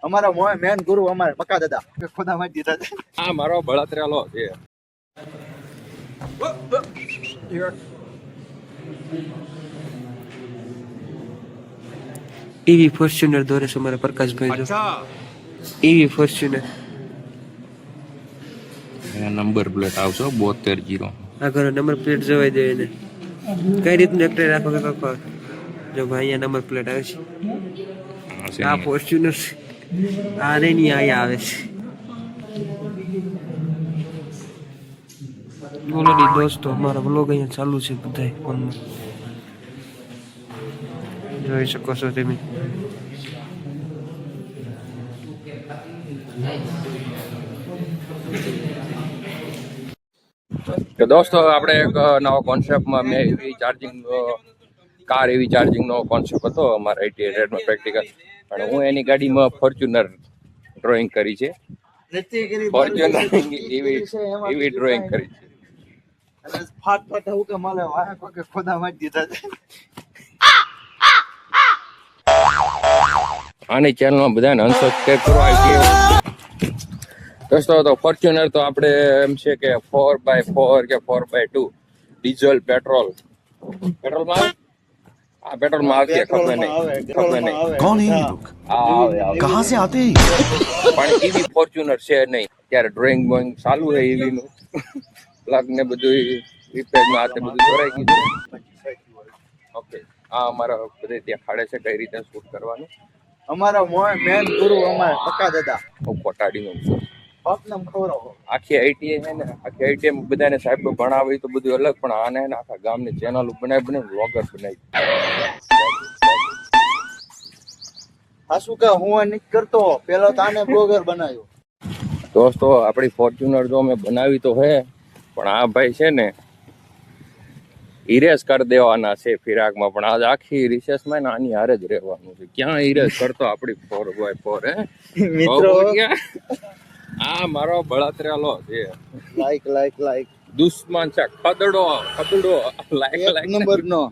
અમારા મેન ગુરુ અમારે બકા દાદા ખોદા માં દીધા છે. આ મારો બળતરાલો છે. ઈવી ફોર્ચ્યુનર દોરે છે અમારા પ્રકાશભાઈ જો. ઈવી ફોર્ચ્યુનર નંબર પ્લેટ આવશો 72 આ ઘરો નંબર પ્લેટ જવાઈ દે એને કઈ રીતનું એક્ટર રાખો કે કાકા જો ભાઈ અહીંયા નંબર પ્લેટ આવે છે આ ફોર્ચ્યુનર આ રે ની આયા આવે છે ઓલરેડી દોસ્તો અમારા વ્લોગ અહીંયા ચાલુ છે બધાય ફોનમાં જોઈ શકો છો તમે તો દોસ્તો આપણે એક નવો કોન્સેપ્ટમાં મેં એવી ચાર્જિંગ કાર એવી ચાર્જિંગનો કોન્સેપ્ટ હતો અમારા આઈટી રેડમાં પ્રેક્ટિકલ અને હું એની ગાડીમાં ફોર્ચ્યુનર ડ્રોઈંગ કરી છે. ફોર્ચ્યુનર એવી ડ્રોઈંગ કરી છે. ફાટ આવું કે મારે વાયા કોકે ખોદા માં દીધા છે. આની ચેનલમાં બધાને અનસબસ્ક્રાઇબ કરો. દોસ્તો તો ફોર્ચ્યુનર તો આપણે એમ છે કે 4x4 કે 4x2 ડીઝલ પેટ્રોલમાં આ પેટ્રોલમાં આવતી ખબર નહીં. कौन है ये लोग कहाँ से आते हैं પણ ઈવી ફોર્ચ્યુનર છે નહીં. ત્યારે ડ્રોઈંગ બોઈંગ ચાલુ છે ઈવી નું પ્લગ ને બધું રિપેરમાં આ તે બધું કરાઈ ગયું. ઓકે આ અમારા બધે ત્યાં ખાડે છે કઈ રીતે શૂટ કરવાનું. અમારા મેન ગુરુ અમારે બકા દાદા હું કોટાડીનું છું. પગનમ ખવડાવો. આખી આઈટીઆઈ છે ને આખી આઈટીઆઈ બધાને સાહેબ ભણાવે તો બધું અલગ પણ આને ને આખા ગામની ચેનલ બનાવી વ્લોગર બનાવી. આ શું કે હું નથી કરતો પેલો તો આને બ્લોગર બનાવ્યો. દોસ્તો આપણી ફોર્ચ્યુનર તો અમે બનાવી તો હે પણ આ ભાઈ છે ને ઇરેઝ કરી દેવાના છે ફિરાકમાં પણ આજ આખી રિસેસમાં ને આની હારે જ રહેવાનું છે. ક્યાં ઇરેઝ કરતો આપણી 4x4 હે મિત્રો આ મારો બળતરાલો છે. લાઈક દુશ્મન છે ખદડો લાઈક નંબર નો